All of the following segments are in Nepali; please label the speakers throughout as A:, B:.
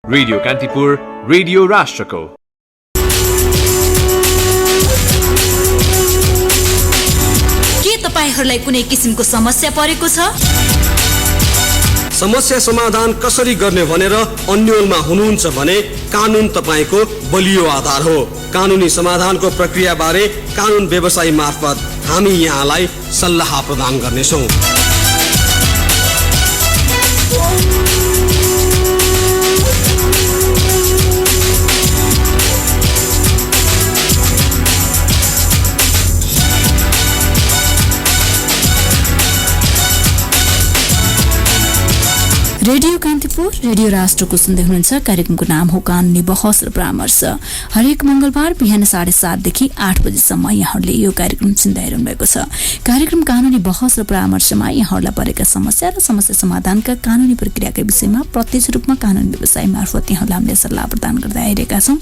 A: रेडियो कान्तिपुर, रेडियो राष्ट्रको।
B: के तपाईहरुलाई कुनै किसिमको समस्या परेको छ?
C: समस्या समाधान कसरी गर्ने भनेर अन्योलमा हुनुहुन्छ भने कानुन तपाईको बलियो आधार हो। कानुनी समाधानको प्रक्रिया बारे कानुन व्यवसायी मार्फत हामी यहाँलाई सल्लाह प्रदान गर्नेछौँ।
B: रेडियो कान्तिपुर, रेडियो राष्ट्रको सुन्दै हुनुहुन्छ। कार्यक्रमको नाम हो कानुनी बहस र परामर्श। हरेक मंगलबार बिहान 7:30 देखि 8 बजेसम्म यहाँहरूले यो कार्यक्रम सुन्दै आइरहनु भएको छ। कार्यक्रम कानुनी बहस र परामर्शमा यहाँहरूलाई परेका समस्या र समस्या समाधानका कानुनी प्रक्रियाका विषयमा प्रत्यक्ष रूपमा कानुनी व्यवसाय मार्फत यहाँलाई हामीले सल्लाह प्रदान गर्दै आइरहेका छौँ।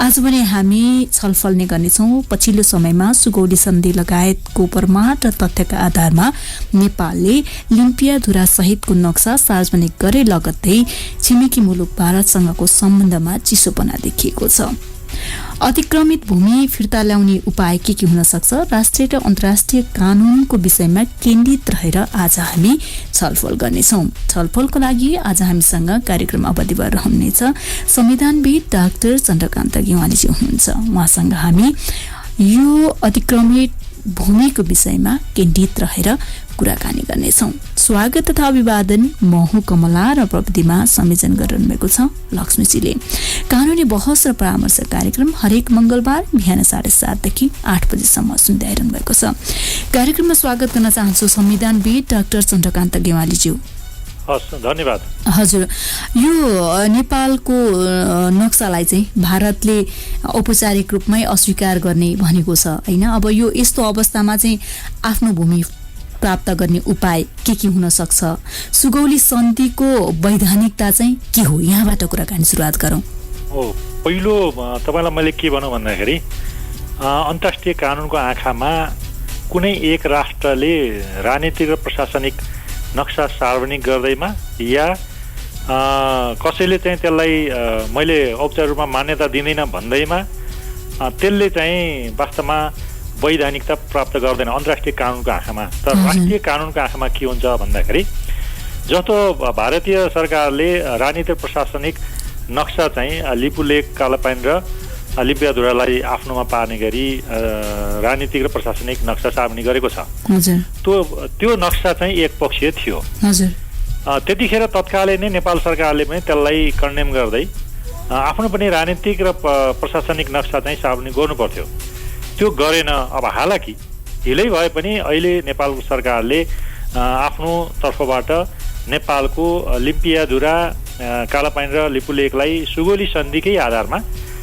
B: आज पनि हामी छलफल नै गर्नेछौँ पछिल्लो समयमा सुगौली सन्धि लगायतको प्रमाण र तथ्यका आधारमा नेपालले लिम्पियाधुरा सहितको नक्सा सार्वजनिक गरे लगत्तै छिमेकी मुलुक भारतसँगको सम्बन्धमा चिसोपना देखिएको छ। अतिक्रमित भूमि फिर्ता ल्याउने उपाय के हुन सक्छ? राष्ट्रिय र अन्तर्राष्ट्रिय कानूनको विषयमा केन्द्रित रहेर आज हामी छलफल गर्नेछौँ। छलफलको लागि आज हामीसँग कार्यक्रम अवधिभर रहनेछ संविधानविद डाक्टर चन्द्रकान्त गेवालीजी हुनुहुन्छ। उहाँसँग हामी यो अतिक्रमित भूमिको विषयमा केन्द्रित रहेर कुराकानी गर्नेछौँ। स्वागत तथा अभिवादन। म हुँ कमला र प्रविधिमा संयोजन गरिरहनु भएको छ लक्ष्मीजीले। कानुनी बहस र परामर्श कार्यक्रम हरेक मंगलबार बिहान 7:30 देखि 8 बजेसम्म सुन्दै आइरहनु भएको छ। कार्यक्रममा स्वागत गर्न चाहन्छु संविधानविद डाक्टर चन्द्रकान्त गेवालीज्यू।
D: धन्यवाद।
B: हजुर, यो नेपालको नक्सालाई चाहिँ भारतले औपचारिक रूपमै अस्वीकार गर्ने भनेको छ हैन? अब यो यस्तो अवस्थामा चाहिँ आफ्नो भूमि प्राप्त गर्ने उपाय के हुन सक्छ? सुगौली सन्धिको वैधानिकता चाहिँ के हो? यहाँबाट कुराकानी सुरुवात गरौँ।
D: पहिलो तपाईलाई मैले के भनौँ भन्दाखेरि अन्तर्राष्ट्रिय कानुनको आँखामा कुनै एक राष्ट्रले राजनीतिक र प्रशासनिक नक्सा सार्वजनिक गर्दैमा या कसैले चाहिँ त्यसलाई मैले औपचारिक रूपमा मान्यता दिँदैन भन्दैमा त्यसले चाहिँ वास्तवमा वैधानिकता प्राप्त गर्दैन अन्तर्राष्ट्रिय कानुनको आँखामा। तर राष्ट्रिय कानुनको आँखामा के हुन्छ भन्दाखेरि जस्तो भारतीय सरकारले राजनीतिक प्रशासनिक नक्सा चाहिँ लिपुलेक, कालापानी र लिम्पियाधुरालाई आफ्नोमा पार्ने गरी राजनीतिक र प्रशासनिक नक्सा सार्वजनिक गरेको छ। त्यो नक्सा चाहिँ एकपक्षीय थियो। त्यतिखेर तत्कालै नै नेपाल सरकारले पनि त्यसलाई कन्डेम गर्दै आफ्नो पनि राजनीतिक र प्रशासनिक नक्सा चाहिँ सार्वजनिक गर्नु पर्थ्यो। त्यो गरेन। अब हालाकि ढिलै भए पनि अहिले नेपाल सरकारले आफ्नो तर्फबाट नेपालको लिम्पियाधुरा, कालापानी र लिपुलेकलाई सुगौली सन्धिकै आधारमा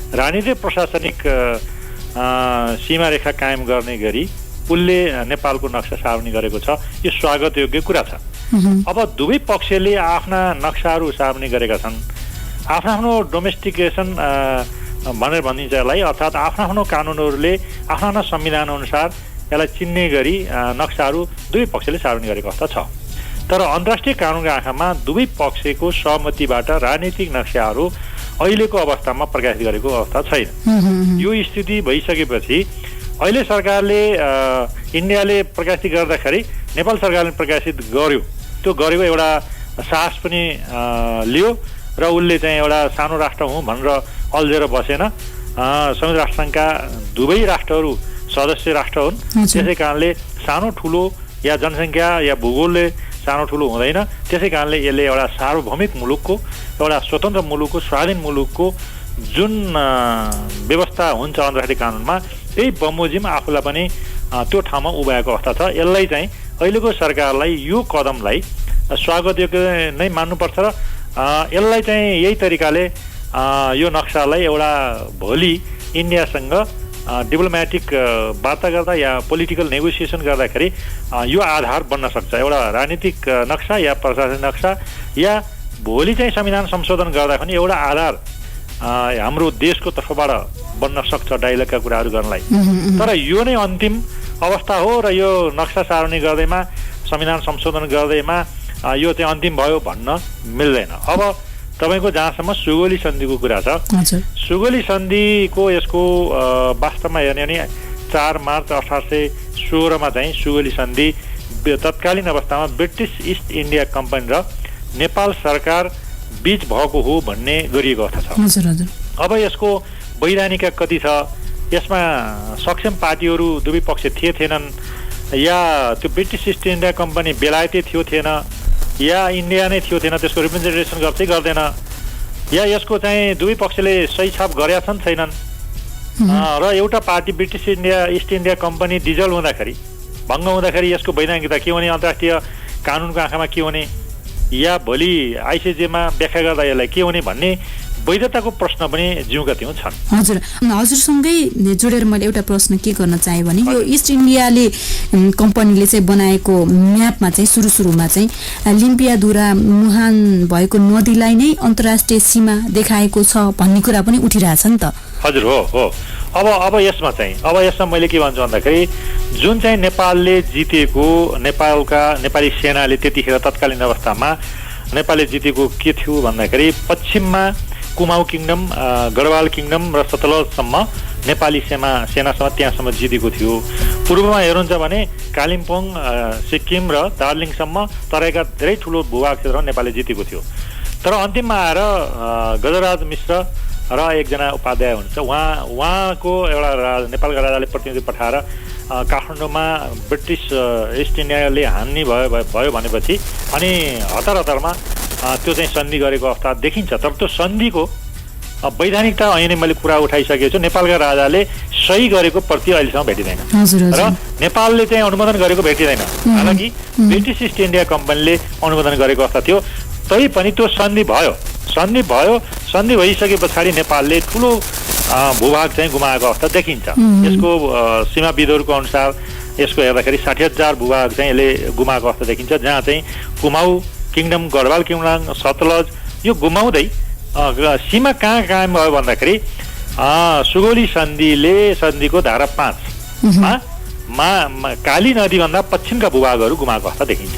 D: राजनीतिक प्रशासनिक सीमारेखा कायम गर्ने गरी उसले नेपालको नक्सा सार्वजनिक गरेको छ। यो स्वागत योग्य कुरा छ। अब दुवै पक्षले आफ्ना नक्साहरू सार्वजनिक गरेका छन्। आफ्नो डोमेस्टिकेसन भनेर भनिन्छ यसलाई, अर्थात् आफ्नो कानुनहरूले आफ्नो संविधान अनुसार यसलाई चिन्ने गरी नक्साहरू दुवै पक्षले सार्वजनिक गरेको अवस्था छ। तर अन्तर्राष्ट्रिय कानुनको आँखामा दुवै पक्षको सहमतिबाट राजनीतिक नक्साहरू अहिलेको अवस्थामा प्रकाशित गरेको अवस्था छैन। यो स्थिति भइसकेपछि अहिले सरकारले इन्डियाले प्रकाशित गर्दाखेरि नेपाल सरकारले प्रकाशित गर्यो। त्यो गरेको एउटा साहस पनि लियो र उसले चाहिँ एउटा सानो राष्ट्र हुँ भनेर अल्झेर बसेन। संयुक्त राष्ट्रसङ्घका दुवै राष्ट्रहरू सदस्य राष्ट्र हुन्। त्यसै कारणले सानो ठुलो या जनसङ्ख्या या भूगोलले सानो ठुलो हुँदैन। त्यसै कारणले यसले एउटा सार्वभौमिक मुलुकको, एउटा स्वतन्त्र मुलुकको, स्वाधीन मुलुकको जुन व्यवस्था हुन्छ अन्तर्राष्ट्रिय कानुनमा त्यही बमोजिम आफूलाई पनि त्यो ठाउँमा उभ्याएको अवस्था छ। यसलाई चाहिँ अहिलेको सरकारलाई यो कदमलाई स्वागतयोग्य नै मान्नुपर्छ र यसलाई चाहिँ यही तरिकाले यो नक्सालाई एउटा भोलि इन्डियासँग डिप्लोमेटिक वार्ता गर्दा या पोलिटिकल नेगोसिएसन गर्दाखेरि यो आधार बन्न सक्छ। एउटा राजनीतिक नक्सा या प्रशासनिक नक्सा या भोलि चाहिँ संविधान संशोधन गर्दा पनि एउटा आधार हाम्रो देशको तर्फबाट बन्न सक्छ डाइलगका कुराहरू गर्नलाई। तर यो नै अन्तिम अवस्था हो र यो नक्सा सार्वजनिक गर्दैमा, संविधान संशोधन गर्दैमा यो चाहिँ अन्तिम भयो भन्न मिल्दैन। अब तपाईको जहाँसम्म सुगोली सन्धिको कुरा छ, सुगोली सन्धिको यसको वास्तवमा हेर्ने भने 4 मार्च 1816 मा चाहिँ सुगोली सन्धि तत्कालीन अवस्थामा ब्रिटिस इस्ट इन्डिया कम्पनी र नेपाल सरकार बीच भएको हो भन्ने गरिएको अवस्था छ। अब यसको वैधानिकता कति छ, यसमा सक्षम पार्टीहरू दुवै पक्ष थिएनन्, या त्यो ब्रिटिस इस्ट इन्डिया कम्पनी बेलायती थियो थिएन, या इन्डिया नै थियो थिएन, त्यसको रिप्रेजेन्टेसन गर्दै गर्दैन, या यसको चाहिँ दुवै पक्षले सही छाप गरेका छन् छैनन्, र एउटा party British east India company diesel हुँदाखेरि भङ्ग हुँदाखेरि यसको वैधानिकता के हुने, अन्तर्राष्ट्रिय कानुनको आँखामा के हुने, या भोलि आइसिजेमा व्याख्या गर्दा यसलाई के हुने भन्ने वैधताको प्रश्न पनि ज्यूका त्यौँ छन्।
B: हजुर, हजुरसँगै जोडेर मैले एउटा प्रश्न के गर्न चाहे भने यो इस्ट इन्डियाले कम्पनीले चाहिँ बनाएको म्यापमा चाहिँ सुरुमा चाहिँ लिम्पियाधुरा मुहान भएको नदीलाई नै अन्तर्राष्ट्रिय सीमा देखाएको छ भन्ने कुरा पनि उठिरहेछ नि त।
D: हजुर, हो। अब यसमा मैले के भन्छु भन्दाखेरि जुन चाहिँ नेपालले जितेको नेपाली सेनाले त्यतिखेर तत्कालीन अवस्थामा नेपालले जितेको के थियो भन्दाखेरि पश्चिममा कुमाऊ किङडम, गढवाल किङडम र सतलजसम्म नेपाली सेनासम्म त्यहाँसम्म जितेको थियो। पूर्वमा हेर्नुहुन्छ भने कालिम्पोङ, सिक्किम र दार्जिलिङसम्म तराईका धेरै ठुलो भूभाग क्षेत्रमा नेपालले जितेको थियो। तर अन्तिममा आएर गजराज मिश्र र एकजना उपाध्याय हुनुहुन्छ, उहाँको एउटा नेपालका राजाले प्रतिनिधि पठाएर काठमाडौँमा ब्रिटिस इस्ट इन्डियाले हान्ने भयो भनेपछि अनि हतारमा त्यो चाहिँ सन्धि गरेको अवस्था देखिन्छ। तर त्यो सन्धिको वैधानिकता अहिले नै मैले कुरा उठाइसकेको छु। नेपालका राजाले सही गरेको प्रति अहिलेसम्म भेटिँदैन र नेपालले चाहिँ अनुमोदन गरेको भेटिँदैन। हालाकि ब्रिटिस इस्ट इन्डिया कम्पनीले अनुमोदन गरेको अवस्था थियो, तैपनि त्यो सन्धि भयो। सन्धि भइसके पछाडि नेपालले ठुलो भूभाग चाहिँ गुमाएको अवस्था देखिन्छ। यसको सीमाविदहरूको अनुसार यसको हेर्दाखेरि 60,000 भूभाग चाहिँ यसले गुमाएको अवस्था देखिन्छ, जहाँ चाहिँ कुमाऊ किङडम, गढवाल किङडम, सतलज यो गुमाउँदै सीमा कहाँ कायम भयो भन्दाखेरि सुगौली सन्धिको धारा 5 काली नदीभन्दा पश्चिमका भूभागहरू गुमाएको अवस्था देखिन्छ।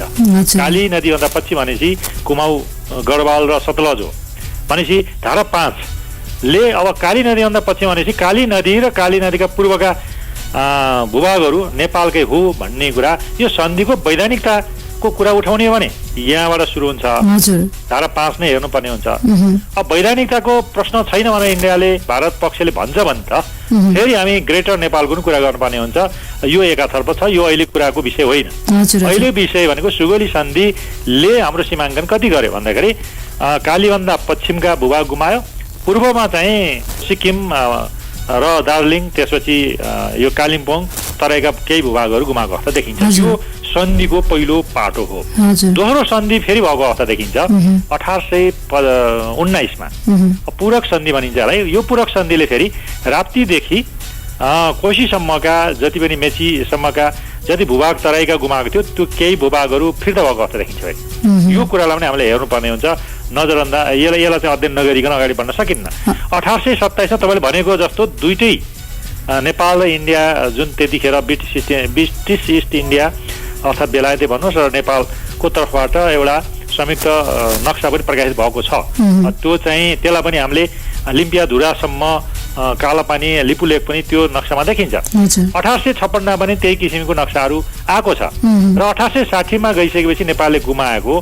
D: काली नदीभन्दा पश्चिम भनेपछि कुमाऊ, गढवाल र सतलज हो भनेपछि धारा 5ले अब काली नदीभन्दा पश्चिम भनेपछि काली नदी र काली नदीका पूर्वका भूभागहरू नेपालकै हो भन्ने कुरा, यो सन्धिको वैधानिकताको कुरा उठाउने भने यहाँबाट सुरु हुन्छ। धारा 5 नै हेर्नुपर्ने हुन्छ। अब वैधानिकताको प्रश्न छैन भने इन्डियाले, भारत पक्षले भन्छ भने त फेरि हामी ग्रेटर नेपालको पनि कुरा गर्नुपर्ने हुन्छ। यो एकातर्फ छ, यो अहिले कुराको विषय होइन। अहिले विषय भनेको सुगौली सन्धिले हाम्रो सीमाङ्कन कति गर्यो भन्दाखेरि कालीभन्दा पश्चिमका भूभाग गुमायो, पूर्वमा चाहिँ सिक्किम र दार्जिलिङ, त्यसपछि यो कालिम्पोङ, तराईका केही भूभागहरू गुमाएको अवस्था देखिन्छ। यो सन्धिको पहिलो पाटो हो। दोस्रो सन्धि फेरि भएको अवस्था देखिन्छ 1819 मा, पूरक सन्धि भनिन्छ है। यो पूरक सन्धिले फेरि राप्तीदेखि कोशीसम्मका जति पनि मेचीसम्मका जति भूभाग तराईका गुमाएको थियो त्यो केही भूभागहरू फिर्ता भएको अवस्था देखिन्छ फेरि। यो कुरालाई पनि हामीले हेर्नुपर्ने हुन्छ, यसलाई चाहिँ अध्ययन नगरिकन अगाडि बढ्न सकिन्न। 1827 मा तपाईँले भनेको जस्तो दुईटै नेपाल र इन्डिया जुन त्यतिखेर ब्रिटिस इस्ट इन्डिया अर्थात् बेलायती भन्नुहोस् र नेपालको तर्फबाट एउटा संयुक्त नक्सा पनि प्रकाशित भएको छ। त्यो चाहिँ त्यसलाई पनि हामीले लिम्पियाधुरासम्म, कालापानी, लिपुलेक पनि त्यो नक्सामा देखिन्छ। 1856 पनि त्यही किसिमको नक्साहरू आएको छ र 1860 मा गइसकेपछि नेपालले गुमाएको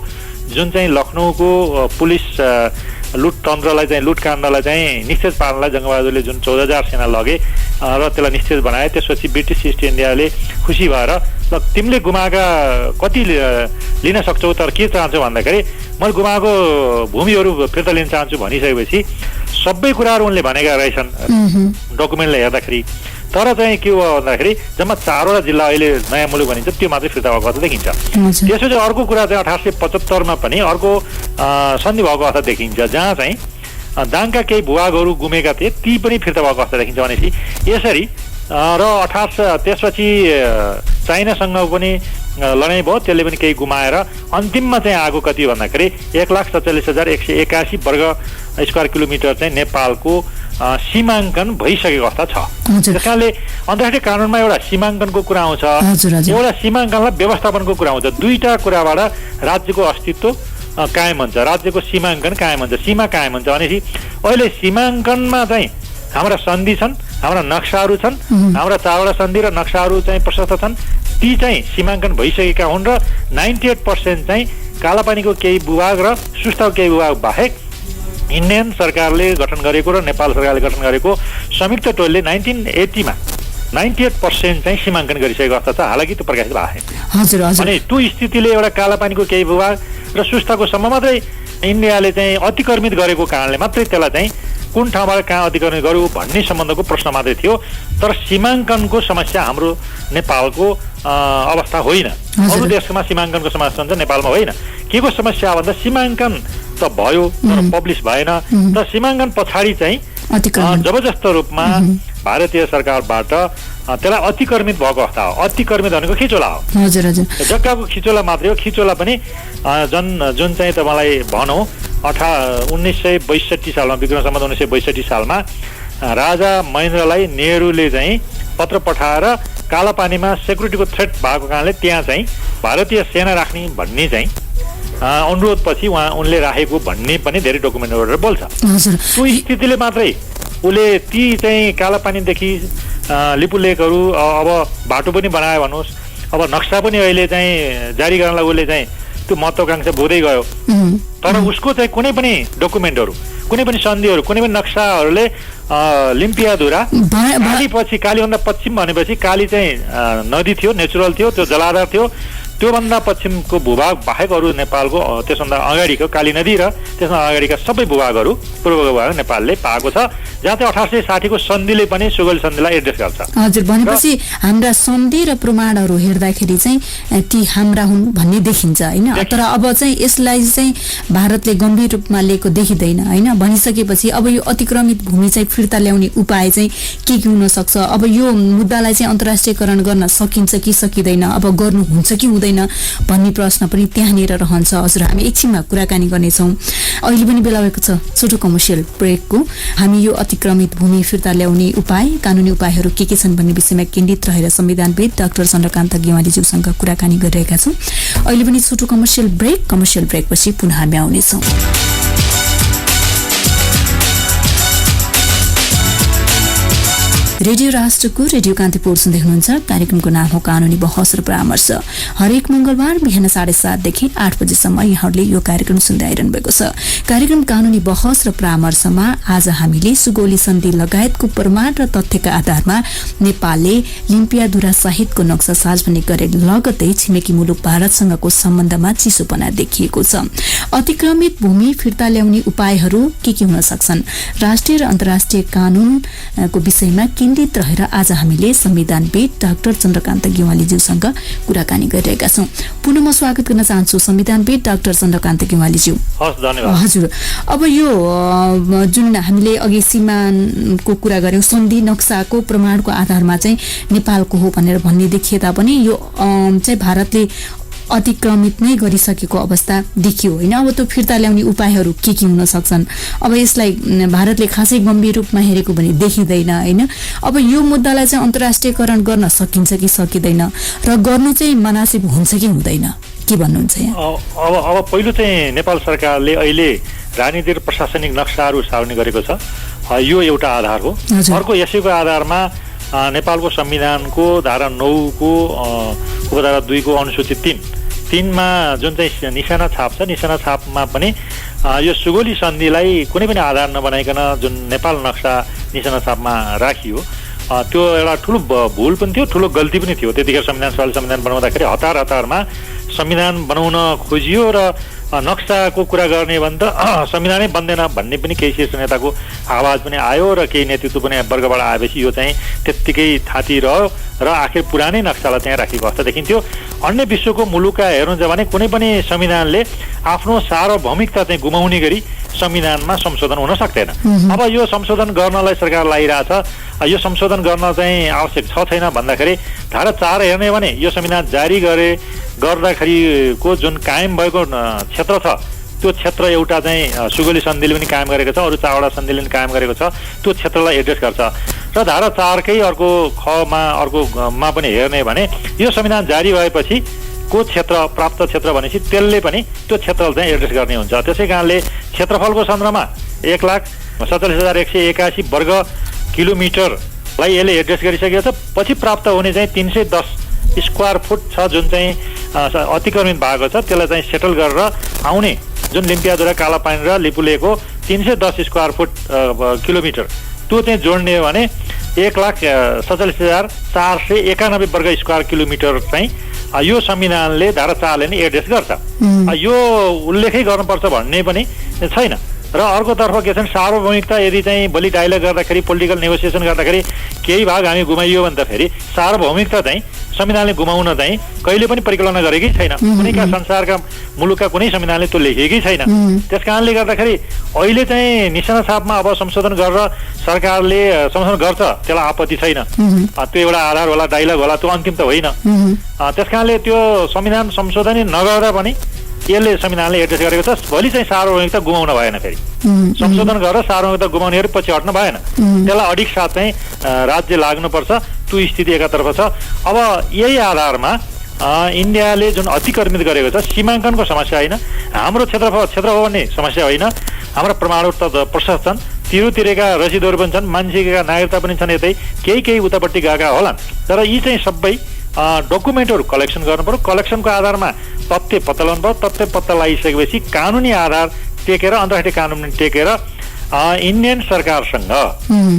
D: जुन चाहिँ लखनऊको पुलिस लुटतन्त्रलाई चाहिँ लुटकाण्डलाई चाहिँ निस्तेज पार्नलाई जङ्गबहादुरले जुन 14,000 सेना लगे र त्यसलाई निस्तेज बनाए। त्यसपछि ब्रिटिस इस्ट इन्डियाले खुसी भएर ल तिमीले गुमाएका कति लिन सक्छौ, तर के चाहन्छौ भन्दाखेरि मैले गुमाएको भूमिहरू फिर्ता लिन चाहन्छु भनिसकेपछि सबै कुराहरू उनले भनेका रहेछन् डकुमेन्टलाई हेर्दाखेरि। तर चाहिँ के हो भन्दाखेरि जम्मा 4वटा जिल्ला अहिले नयाँ मुलुक भनिन्छ त्यो मात्रै फिर्ता भएको अवस्था देखिन्छ। त्यसपछि अर्को कुरा चाहिँ 1875 मा पनि अर्को सन्धि भएको अवस्था देखिन्छ, जहाँ चाहिँ दाङका केही भूभागहरू गुमेका थिए ती पनि फिर्ता भएको अवस्था देखिन्छ भनेपछि यसरी। र त्यसपछि चाइनासँग पनि लडाइँ भयो, त्यसले पनि केही गुमाएर अन्तिममा चाहिँ आएको कति भन्दाखेरि 1,47,181 वर्ग स्क्वायर किलोमिटर चाहिँ नेपालको सीमाङ्कन भइसकेको अवस्था छ। त्यस कारणले अन्तर्राष्ट्रिय कानुनमा एउटा सीमाङ्कनको कुरा आउँछ, एउटा सीमाङ्कनलाई व्यवस्थापनको कुरा आउँछ। दुईटा कुराबाट राज्यको अस्तित्व कायम हुन्छ, राज्यको सीमाङ्कन कायम हुन्छ, सीमा कायम हुन्छ। भनेपछि अहिले सीमाङ्कनमा चाहिँ हाम्रा सन्धि छन्, हाम्रा नक्साहरू छन्, हाम्रा 4वटा सन्धि र नक्साहरू चाहिँ प्रशस्त छन्। ती चाहिँ सीमाङ्कन भइसकेका हुन् र 98% चाहिँ कालापानीको केही भूभाग र सुस्ताको केही भूभाग बाहेक इन्डियन सरकारले गठन गरेको र नेपाल सरकारले गठन गरेको संयुक्त टोलीले 1980 मा 98% चाहिँ सीमाङ्कन गरिसकेको अवस्था छ। हालाकि त्यो प्रकाशित भएको छैन। अनि त्यो स्थितिले एउटा कालापानीको केही भूभाग र सुस्ताको सम्म मात्रै इन्डियाले चाहिँ अतिक्रमित गरेको कारणले मात्रै त्यसलाई चाहिँ कुन ठाउँबाट कहाँ अधिकरण गरौँ भन्ने सम्बन्धको प्रश्न मात्रै थियो। तर सीमाङ्कनको समस्या हाम्रो नेपालको अवस्था होइन। अरू देशमा सीमाङ्कनको समस्या हुन्छ, नेपालमा होइन। के को समस्या भन्दा सीमाङ्कन त भयो तर पब्लिस भएन। तर सीमाङ्कन पछाडि चाहिँ जबरजस्त रूपमा भारतीय सरकारबाट त्यसलाई अतिक्रमित भएको अवस्था हो। अतिक्रमित भनेको खिचोला हो, जग्गाको खिचोला मात्रै हो। खिचोला पनि जुन चाहिँ तपाईँलाई भनौँ 1962 सालमा विक्रम सम्वत 1962 सालमा राजा महेन्द्रलाई नेहरूले चाहिँ पत्र पठाएर कालापानीमा सेक्युरिटीको थ्रेट भएको कारणले त्यहाँ चाहिँ भारतीय सेना राख्ने भन्ने चाहिँ अनुरोधपछि उनले राखेको भन्ने पनि धेरै डकुमेन्टहरू बोल्छ। त्यो स्थितिले मात्रै उसले ती चाहिँ कालापानीदेखि लिपुलेकहरू अब बाटो पनि बनायो भन्नुहोस्, अब नक्सा पनि अहिले चाहिँ जारी गर्नलाई उसले चाहिँ त्यो महत्त्वाकांक्षा बोध्दै गयो। तर उसको चाहिँ कुनै पनि डकुमेन्टहरू, कुनै पनि सन्धिहरू, कुनै पनि नक्साहरूले लिम्पियाधुरा कालीपछि, कालीभन्दा पश्चिम भनेपछि काली चाहिँ नदी थियो, नेचुरल थियो, त्यो जलाधार थियो। त्योभन्दा पश्चिमको भूभाग बाहेक अरू नेपालको त्यसभन्दा अगाडिको काली नदी र त्यसमा अगाडिका सबै भूभागहरू पूर्वको भूभाग नेपालले पाएको छ, जहाँ चाहिँ 1860 को सन्धिले पनि सुगौली सन्धिलाई एड्रेस गर्छ।
B: हजुर, भनेपछि हाम्रा सन्धि र प्रमाणहरू हेर्दाखेरि चाहिँ ती हाम्रा हुन् भन्ने देखिन्छ होइन। तर अब चाहिँ यसलाई चाहिँ भारतले गम्भीर रूपमा लिएको देखिँदैन होइन। भनिसकेपछि अब यो अतिक्रमित भूमि चाहिँ फिर्ता ल्याउने उपाय चाहिँ के हुन सक्छ? अब यो मुद्दालाई चाहिँ अन्तर्राष्ट्रियकरण गर्न सकिन्छ कि सकिँदैन, अब गर्नु हुन्छ कि हुँदैन भन्ने प्रश्न पनि त्यहाँनिर रहन्छ। हजुर, हामी एकछिनमा कुराकानी गर्नेछौँ। अहिले पनि बेला भएको छ छोटो कमर्सियल ब्रेकको। हामी यो अतिक्रमित भूमि फिर्ता ल्याउने उपाय, कानुनी उपायहरू के छन् भन्ने विषयमा केन्द्रित रहेर संविधानविद डाक्टर चन्द्रकान्त गेवालीज्यूसँग कुराकानी गरिरहेका छौँ। अहिले पनि छोटो कमर्सियल ब्रेक। कमर्सियल ब्रेकपछि पुनः हामी आउनेछौँ। रेडियो राष्ट्रको रेडियो कान्तिपुर सुन्दै हुनुहुन्छ। कार्यक्रमको नाम हो कानुनी बहस र परामर्श। हरेक मंगलबार बिहान 7:30 देखि 8 बजेसम्म यहाँहरूले यो कार्यक्रम सुन्दै आइरहनु भएको छ। कार्यक्रम कानुनी बहस र परामर्शमा आज हामीले सुगौली सन्धि लगायतको प्रमाण र तथ्यका आधारमा नेपालले लिम्पियाधुरा सहितको नक्सा सार्वजनिक गरे लगतै छिमेकी मुलुक भारतसँगको सम्बन्धमा चिसोपना देखिएको छ। अतिक्रमित भूमि फिर्ता ल्याउने उपायहरू के हुन सक्छन्? राष्ट्रिय र अन्तर्राष्ट्रिय कानूनको विषयमा केन्द्रित रहेर आज हामीले संविधानविद डाक्टर चन्द्रकान्त गेवालीज्यूसँग कुराकानी गरिरहेका छौँ। पुनः म स्वागत गर्न चाहन्छु संविधानविद डाक्टर चन्द्रकान्त गेवालीज्यू। हजुर, अब यो जुन हामीले अघि सीमाको कुरा गर्यौं, सन्धि नक्साको प्रमाणको आधारमा चाहिँ नेपालको हो भनेर भन्ने देखिए तापनि यो चाहिँ भारतले अतिक्रमित नै गरिसकेको अवस्था देखियो होइन। अब त्यो फिर्ता ल्याउने उपायहरू के हुन सक्छन्? अब यसलाई भारतले खासै गम्भीर रूपमा हेरेको भने देखिँदैन होइन। अब यो मुद्दालाई चाहिँ अन्तर्राष्ट्रियकरण गर्न सकिन्छ कि सकिँदैन र गर्नु चाहिँ मनासिब हुन्छ कि हुँदैन, के भन्नुहुन्छ?
D: अब पहिलो चाहिँ नेपाल सरकारले अहिले राजनीतिक र प्रशासनिक नक्साहरू सार्ने गरेको छ, यो एउटा आधार हो। अर्को यसैको आधारमा नेपालको संविधानको धारा 9 को उपधारा 2 को अनुसूची 3 मा जुन चाहिँ निशाना छाप छ, निशाना छापमा पनि यो सुगौली सन्धिलाई कुनै पनि आधार नबनाइकन जुन नेपाल नक्सा निशाना छापमा राखियो, त्यो एउटा ठुलो भुल पनि थियो, ठुलो गल्ती पनि थियो। त्यतिखेर संविधान बनाउँदाखेरि हतारमा संविधान बनाउन खोजियो र नक्साको कुरा गर्ने भन्दा संविधानै बन्दैन भन्ने पनि केही शीर्ष नेताको आवाज पनि आयो र केही नेतृत्व पनि वर्गबाट आएपछि यो चाहिँ त्यत्तिकै थाती रह्यो र आखिर पुरानै नक्सालाई त्यहाँ राखेको अवस्था देखिन्थ्यो। अन्य विश्वको मुलुकका हेर्नुहुन्छ भने कुनै पनि संविधानले आफ्नो सार्वभौमिकता चाहिँ गुमाउने गरी संविधानमा संशोधन हुन सक्दैन। अब यो संशोधन गर्नलाई सरकार लागिरहेछ। यो संशोधन गर्न चाहिँ आवश्यक छ छैन भन्दाखेरि धारा 4 हेर्ने भने यो संविधान जारी गर्दाखेरिको जुन कायम भएको क्षेत्र छ, त्यो क्षेत्र एउटा चाहिँ सुगौली सन्धिले पनि कायम गरेको छ, अरू 4वटा सन्धिले पनि कायम गरेको छ, त्यो क्षेत्रलाई एड्रेस गर्छ। र धारा 4 कै अर्को खमा अर्कोमा पनि हेर्ने भने यो संविधान जारी भएपछि को क्षेत्र प्राप्त क्षेत्र भनेपछि त्यसले पनि त्यो क्षेत्रलाई चाहिँ एड्रेस गर्ने हुन्छ। त्यसै कारणले क्षेत्रफलको सन्दर्भमा 1,47,181 वर्ग किलोमिटरलाई यसले एड्रेस गरिसकेको छ। पछि प्राप्त हुने चाहिँ 310 स्क्वायर फुट छ जुन चाहिँ अतिक्रमित भएको छ, त्यसलाई चाहिँ सेटल गरेर आउने जुन लिम्पियाधुरा, कालापानी र लिपुलेको 310 स्क्वायर फुट किलोमिटर त्यो चाहिँ जोड्ने हो भने 1,47,491 वर्ग स्क्वायर किलोमिटर चाहिँ यो संविधानले धारा 4ले नै एड्रेस गर्छ। यो उल्लेखै गर्नुपर्छ भन्ने पनि छैन। र अर्कोतर्फ के छन्, सार्वभौमिकता यदि चाहिँ भोलि डायलग गर्दाखेरि, पोलिटिकल नेगोसिएसन गर्दाखेरि केही भाग हामी गुमाइयो भने त फेरि सार्वभौमिकता चाहिँ संविधानले गुमाउन चाहिँ कहिले पनि परिकल्पना गरेकै छैन। कुनैका संसारका मुलुकका कुनै संविधानले त्यो लेखेकै छैन। त्यस कारणले गर्दाखेरि अहिले चाहिँ निशाना छापमा अब संशोधन गरेर सरकारले संशोधन गर्छ, त्यसलाई आपत्ति छैन। त्यो एउटा आधार होला, डायलग होला, त्यो अन्तिम त होइन। त्यस कारणले त्यो संविधान संशोधन नगर्दा पनि यसले संविधानले एड्रेस गरेको छ। भोलि चाहिँ सार्वभौमिकता गुमाउन भएन, फेरि संशोधन गरेर सार्वभौमिकता गुमाउनेहरू पछि हट्न भएन। त्यसलाई अडिक साथ चाहिँ राज्य लाग्नुपर्छ। त्यो स्थिति एकातर्फ छ। अब यही आधारमा इन्डियाले जुन अतिक्रमित गरेको छ, सीमाङ्कनको समस्या होइन, हाम्रो क्षेत्र भन्ने समस्या होइन। हाम्रो परमाणु प्रशासन तिरका रसिदहरू पनि छन्, मान्छेका नागरिकता पनि छन्, यतै केही उतापट्टि गएका होलान्। तर यी चाहिँ सबै डकुमेन्टहरू कलेक्सन गर्नु पर्यो। कलेक्सनको आधारमा तथ्य पत्ता लगाउनु पर्यो। तथ्य पत्ता लगाइसकेपछि कानुनी आधार टेकेर, अन्तर्राष्ट्रिय कानुन टेकेर इन्डियन सरकारसँग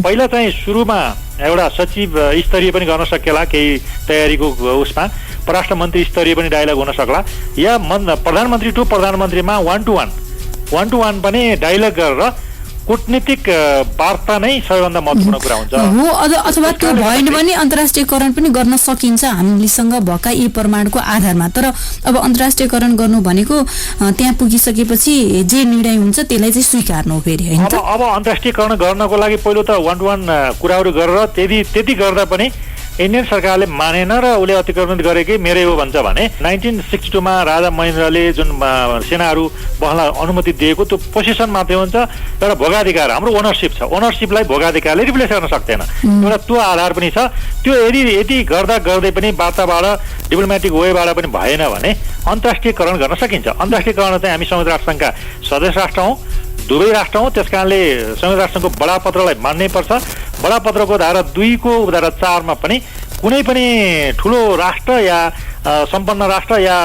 D: पहिला चाहिँ सुरुमा एउटा सचिव स्तरीय पनि गर्न सकेला, केही तयारीको उसमा परराष्ट्र मन्त्री स्तरीय पनि डायलग हुन सक्ला, या प्रधानमन्त्री टु प्रधानमन्त्रीमा 1 to 1 पनि डायलग गरेर कूटनीतिक वार्ता नै सबैभन्दा महत्त्वपूर्ण कुरा हुन्छ
B: हो। अथवा त्यो भएन भने अन्तर्राष्ट्रियकरण पनि गर्न सकिन्छ हामीसँग भएका यी प्रमाणको आधारमा। तर अब अन्तर्राष्ट्रियकरण गर्नु भनेको त्यहाँ पुगिसकेपछि जे निर्णय हुन्छ त्यसलाई चाहिँ स्वीकार्नु हो फेरि, हैन त?
D: अब अन्तर्राष्ट्रियकरण गर्नको लागि पहिलो त 1 to 1 कुराहरू गरेर त्यति गर्दा पनि इन्डियन सरकारले मानेन र उसले अतिक्रमण गरेकै मेरै हो भन्छ भने 1962 मा राजा महेन्द्रले जुन सेनाहरू बस्न अनुमति दिएको त्यो पोजिसन मात्रै हुन्छ। एउटा भोगाधिकार, हाम्रो ओनरसिप छ, ओनरसिपलाई भोगाधिकारले रिप्लेस गर्न सक्दैन। एउटा त्यो आधार पनि छ। त्यो यदि गर्दै पनि वार्ताबाट, डिप्लोमेटिक वेबाट पनि भएन भने अन्तर्राष्ट्रियकरण गर्न सकिन्छ। अन्तर्राष्ट्रियकरण चाहिँ हामी संयुक्त राष्ट्रसङ्घका सदस्य राष्ट्र हौँ, दुवै राष्ट्र हौँ। त्यस कारणले संयुक्त राष्ट्रसङ्घको बडापत्रलाई मान्नै पर्छ। बडापत्रको धारा 2 को धारा 4 मा पनि कुनै पनि ठुलो राष्ट्र या सम्पन्न राष्ट्र या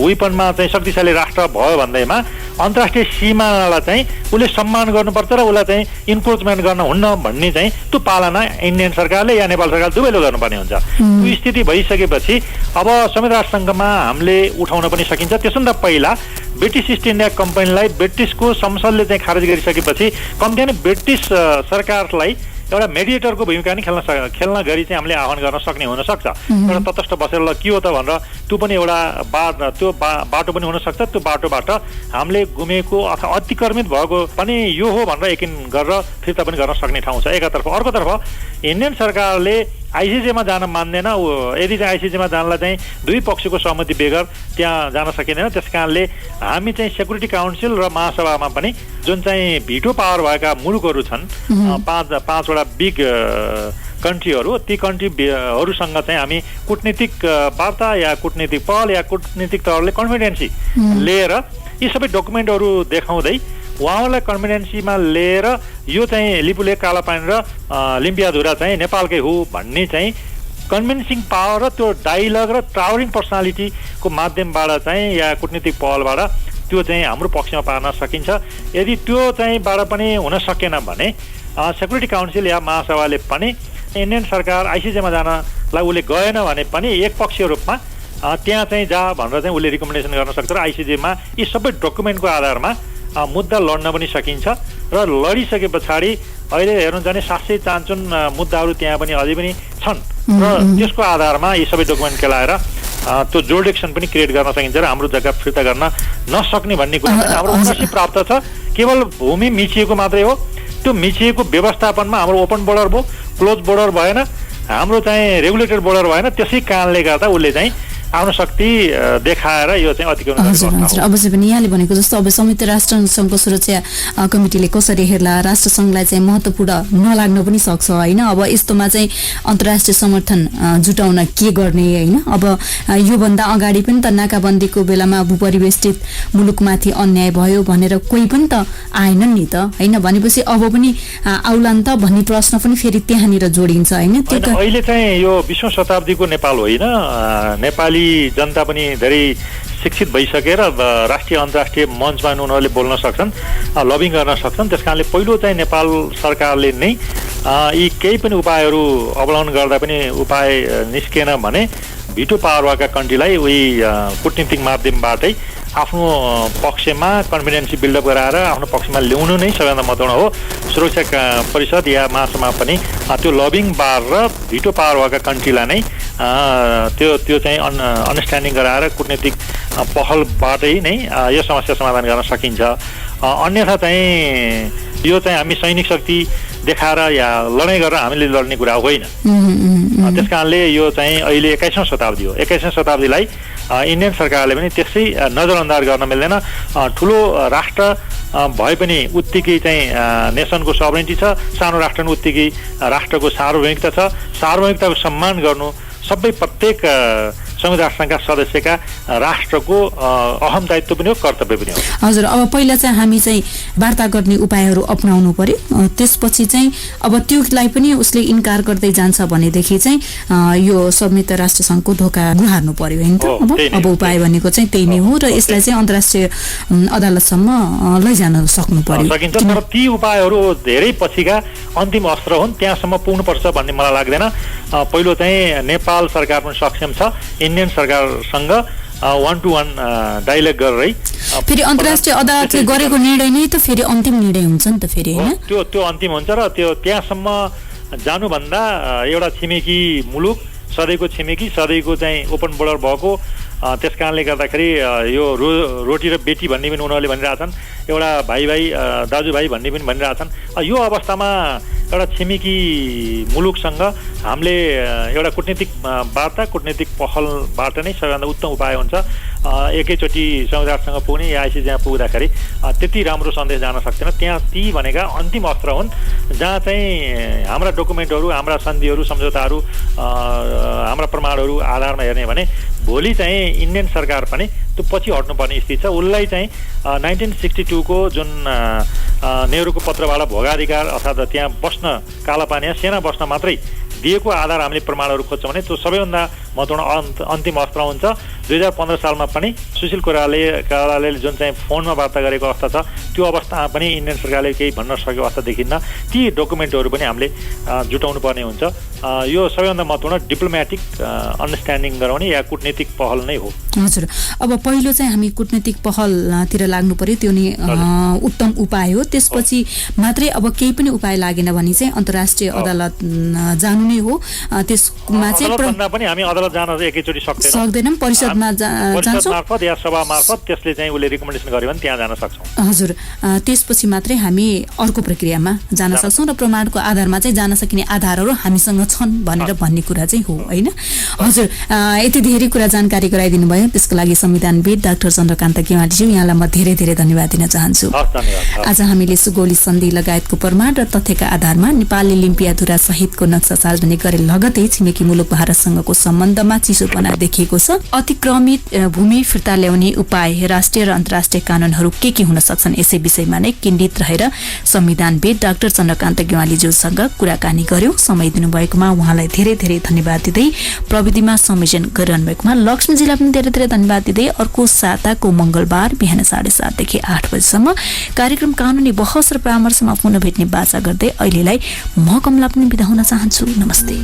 D: वेपनमा चाहिँ शक्तिशाली राष्ट्र भयो भन्दैमा अन्तर्राष्ट्रिय सीमालाई चाहिँ उसले सम्मान गर्नुपर्छ र उसलाई चाहिँ इन्क्रोचमेन्ट गर्न हुन्न भन्ने चाहिँ त्यो पालना इन्डियन सरकारले या नेपाल सरकार दुवैले गर्नुपर्ने हुन्छ। त्यो स्थिति भइसकेपछि अब संयुक्त राष्ट्रसङ्घमा हामीले उठाउन पनि सकिन्छ। त्यसभन्दा पहिला ब्रिटिस इस्ट इन्डिया कम्पनीलाई ब्रिटिसको संसदले चाहिँ खारेज गरिसकेपछि कम्ती नै ब्रिटिस सरकारलाई एउटा मेडिएटरको भूमिका नि खेल्न गरी चाहिँ हामीले आह्वान गर्न सक्ने हुनसक्छ। एउटा तटस्थ बसेर ल के हो त भनेर त्यो पनि एउटा त्यो बाटो पनि हुनसक्छ। त्यो बाटोबाट हामीले गुमेको अथवा अतिक्रमित भएको पनि यो हो भनेर यकिन गरेर फिर्ता पनि गर्न सक्ने ठाउँ छ एकातर्फ। अर्कोतर्फ इन्डियन सरकारले आइसिजेमा जान मान्दैन। यदि चाहिँ आइसिजेमा जानलाई चाहिँ दुई पक्षको सहमति बेगर त्यहाँ जान सकिँदैन। त्यस कारणले हामी चाहिँ सेक्युरिटी काउन्सिल र महासभामा पनि जुन चाहिँ भिटो पावर भएका मुलुकहरू छन्, पाँचवटा बिग कन्ट्रीहरू, ती कन्ट्रीहरूसँग चाहिँ हामी कूटनीतिक वार्ता या कूटनीतिक पहल या कूटनीतिक तौरले कन्फिडेन्सी लिएर यी सबै डकुमेन्टहरू देखाउँदै उहाँहरूलाई कन्फिडेन्सीमा लिएर यो चाहिँ लिपुलेक, कालापानी र लिम्पियाधुरा चाहिँ नेपालकै हो भन्ने चाहिँ कन्भिन्सिङ पावर र त्यो डायलग र टावरिङ पर्सनालिटीको माध्यमबाट चाहिँ या कूटनीतिक पहलबाट त्यो चाहिँ हाम्रो पक्षमा पार्न सकिन्छ। यदि त्यो चाहिँ बाट पनि हुन सकेन भने सेक्युरिटी काउन्सिल या महासभाले पनि इन्डियन सरकार आइसिजेमा जानलाई उसले गएन भने पनि एकपक्षीय रूपमा त्यहाँ चाहिँ जा भनेर चाहिँ उसले रिकमेन्डेसन गर्न सक्छ र आइसिजेमा यी सबै डकुमेन्टको आधारमा मुद्दा लड्न पनि सकिन्छ। र लडिसके पछाडि अहिले हेर्नु जाने 700 चान्चुन मुद्दाहरू त्यहाँ पनि अझै पनि छन् र त्यसको आधारमा यी सबै डकुमेन्ट केलाएर त्यो जोडिक्सन पनि क्रिएट गर्न सकिन्छ र हाम्रो जग्गा फिर्ता गर्न नसक्ने भन्ने कुरा हाम्रो ओनरसिप प्राप्त छ। केवल भूमि मिचिएको मात्रै हो। त्यो मिचिएको व्यवस्थापनमा हाम्रो ओपन बोर्डर भयो, क्लोज बोर्डर भएन, हाम्रो चाहिँ रेगुलेटेड बोर्डर भएन। त्यसै कारणले गर्दा उसले चाहिँ आफ्नो शक्ति देखाएर यो चाहिँ अतिक्रमण
B: हजुर हजुर अवश्य पनि यहाँले भनेको जस्तो अब संयुक्त राष्ट्र संघको सुरक्षा कमिटीले कसरी हेर्ला, राष्ट्रसङ्घलाई चाहिँ महत्त्वपूर्ण नलाग्न पनि सक्छ होइन। अब यस्तोमा चाहिँ अन्तर्राष्ट्रिय समर्थन जुटाउन के गर्ने होइन। अब योभन्दा अगाडि पनि त नाकाबन्दीको बेलामा भूपरिवेष्टित मुलुकमाथि अन्याय भयो भनेर कोही पनि त आएनन् नि त होइन। भनेपछि अब पनि आउलान् त भन्ने प्रश्न पनि फेरि त्यहाँनिर जोडिन्छ होइन।
D: अहिले चाहिँ यो 20औं शताब्दीको नेपाल होइन, नेपाली जनता पनि धेरै शिक्षित भइसकेर राष्ट्रिय अन्तर्राष्ट्रिय मञ्चमा उनीहरूले बोल्न सक्छन्, लबिङ गर्न सक्छन्। त्यस कारणले पहिलो चाहिँ नेपाल सरकारले नै यी केही पनि उपायहरू अवलम्बन गर्दा पनि उपाय निस्केन भने भिटो पावर भएका कन्ट्रीलाई उही कूटनीतिक माध्यमबाटै आफ्नो पक्षमा कन्फिडेन्सी बिल्डअप गराएर आफ्नो पक्षमा ल्याउनु नै सबैभन्दा महत्त्वपूर्ण हो। सुरक्षा परिषद या महासभा पनि त्यो लबिङ बार र भिटो पावर भएका कन्ट्रीलाई नै त्यो चाहिँ अन्डरस्ट्यान्डिङ गराएर कूटनीतिक पहलबाटै नै यो समस्या समाधान गर्न सकिन्छ। अन्यथा चाहिँ यो चाहिँ हामी सैनिक शक्ति देखाएर या लडाइँ गरेर हामीले लड्ने कुरा होइन। त्यस कारणले यो चाहिँ अहिले 21औं शताब्दी हो। 21औं शताब्दीलाई इन्डियन सरकारले पनि त्यसै नजरअन्दाज गर्न मिल्दैन। ठुलो राष्ट्र भए पनि उत्तिकै चाहिँ नेसनको सभरेन्टी छ, सानो राष्ट्र पनि उत्तिकै राष्ट्रको सार्वभौमिकता छ। सार्वभौमिकताको सम्मान गर्नु सबै प्रत्येक संयुक्त राष्ट्रसङ्घका सदस्यका राष्ट्रको अहम दायित्व पनि हो, कर्तव्य पनि हो।
B: हजुर अब पहिला चाहिँ हामी चाहिँ वार्ता गर्ने उपायहरू अपनाउनु पर्यो, त्यसपछि चाहिँ अब त्योलाई पनि उसले इन्कार गर्दै जान्छ भनेदेखि चाहिँ यो संयुक्त राष्ट्रसङ्घको ढोका गुहार्नु पर्यो होइन त। अब उपाय भनेको चाहिँ त्यही नै हो र यसलाई चाहिँ अन्तर्राष्ट्रिय अदालतसम्म लैजान सक्नु पर्यो।
D: सकिन्छ, तर ती उपायहरू धेरै पछिका अन्तिम अस्त्र हुन्, त्यहाँसम्म पुग्नुपर्छ भन्ने मलाई लाग्दैन। पहिलो चाहिँ नेपाल सरकार पनि सक्षम छ इन्डियन सरकारसँग 1-to-1 डायलग गरेरै
B: फेरि अन्तर्राष्ट्रिय अदालतले गरेको निर्णय नै त फेरि अन्तिम निर्णय हुन्छ नि त फेरि होइन।
D: त्यो अन्तिम हुन्छ र त्यो त्यहाँसम्म जानुभन्दा एउटा छिमेकी मुलुक सधैँको छिमेकी सधैँको चाहिँ ओपन बोर्डर भएको त्यस कारणले गर्दाखेरि यो रोटी र बेटी भन्ने पनि उनीहरूले भनिरहेछन्, एउटा भाइ दाजुभाइ भन्ने पनि भनिरहेछन्। यो अवस्थामा एउटा छिमेकी मुलुकसँग हामीले एउटा कूटनीतिक वार्ता कूटनीतिक पहलबाट नै सबैभन्दा उत्तम उपाय हुन्छ। एकैचोटि संयुक्त राष्ट्रसँग पुग्ने या आइसिसीमा पुग्दाखेरि त्यति राम्रो सन्देश जान सक्दैन। त्यहाँ ती भनेका अन्तिम अस्त्र हुन् जहाँ चाहिँ हाम्रा डकुमेन्टहरू, हाम्रा सन्धिहरू, सम्झौताहरू, हाम्रा प्रमाणहरू आधारमा हेर्ने भने भोलि चाहिँ इन्डियन सरकार पनि त्यो पछि हट्नुपर्ने स्थिति छ। उसलाई चाहिँ 1962 को जुन नेहरूको पत्रबाट भोगाधिकार अर्थात् त्यहाँ बस्न कालापानी सेना बस्न मात्रै दिएको आधार हामीले प्रमाणहरू खोज्छौँ भने त्यो सबैभन्दा महत्त्वपूर्ण अन्तिम अस्त्र हुन्छ। 2015 सालमा पनि सुशील कोइरालाले जुन चाहिँ फोनमा वार्ता गरेको अवस्था छ त्यो अवस्थामा पनि इन्डियन सरकारले केही भन्न सकेको अवस्था देखिन्न। ती डकुमेन्टहरू पनि हामीले जुटाउनु पर्ने हुन्छ। यो सबैभन्दा महत्त्वपूर्ण डिप्लोमेटिक अन्डरस्ट्यान्डिङ गराउने या कूटनीतिक पहल नै हो।
B: हजुर अब पहिलो चाहिँ हामी कूटनीतिक पहलतिर लाग्नु पर्यो, त्यो नै उत्तम उपाय हो। त्यसपछि मात्रै अब केही पनि उपाय लागेन भने चाहिँ अन्तर्राष्ट्रिय अदालत जानु नै हो। त्यसमा चाहिँ
D: पनि हामी अदालत जान एकैचोटि
B: सक्दैनौँ, परिषदमा जान्छौँ
D: मार्फत या सभा मार्फत त्यसले चाहिँ उसले रिकमेन्डेसन गर्यो भने त्यहाँ जान सक्छौँ।
B: हजुर त्यसपछि मात्रै हामी अर्को प्रक्रियामा जान सक्छौँ र प्रमाणको आधारमा चाहिँ जान सकिने आधारहरू हामीसँग छन् भनेर भन्ने कुरा चाहिँ हो होइन। हजुर यति धेरै कुरा जानकारी गराइदिनु भयो, त्यसको लागि संविधानविद डाक्टर चन्द्रकान्त गेवालीज्यू यहाँलाई म धेरै धेरै धन्यवाद दिन चाहन्छु। आज हामीले सुगौली सन्धि लगायतको प्रमाण र तथ्यका आधारमा नेपालले लिम्पियाधुरा सहितको नक्सा सार्वजनिक गरे लगतै छिमेकी मुलुक भारतसँगको सम्बन्धमा चिसोपना देखिएको छ। अतिक्रमित भूमि फिर्ता ल्याउने उपाय, राष्ट्रिय र अन्तर्राष्ट्रिय कानूनहरू के हुन सक्छन् यसै विषयमा नै केन्द्रित रहेर संविधानविद डाक्टर चन्द्रकान्त गेवालीज्यूसँग कुराकानी गर्यौं। समय दिनुभएकोमा उहाँलाई धेरै धेरै धन्यवाद दिँदै प्रविधिमा संयोजन गरिरहनु भएकोमा लक्ष्मीजीलाई पनि धेरै धेरै धन्यवाद दिँदै अर्को साताको मंगलबार बिहान 7:30 देखि 8 बजेसम्म कार्यक्रम कानूनी बहस र परामर्शमा पुनः भेट्ने बाचा गर्दै अहिलेलाई म कमला पनि बिदा हुन चाहन्छु। नमस्ते।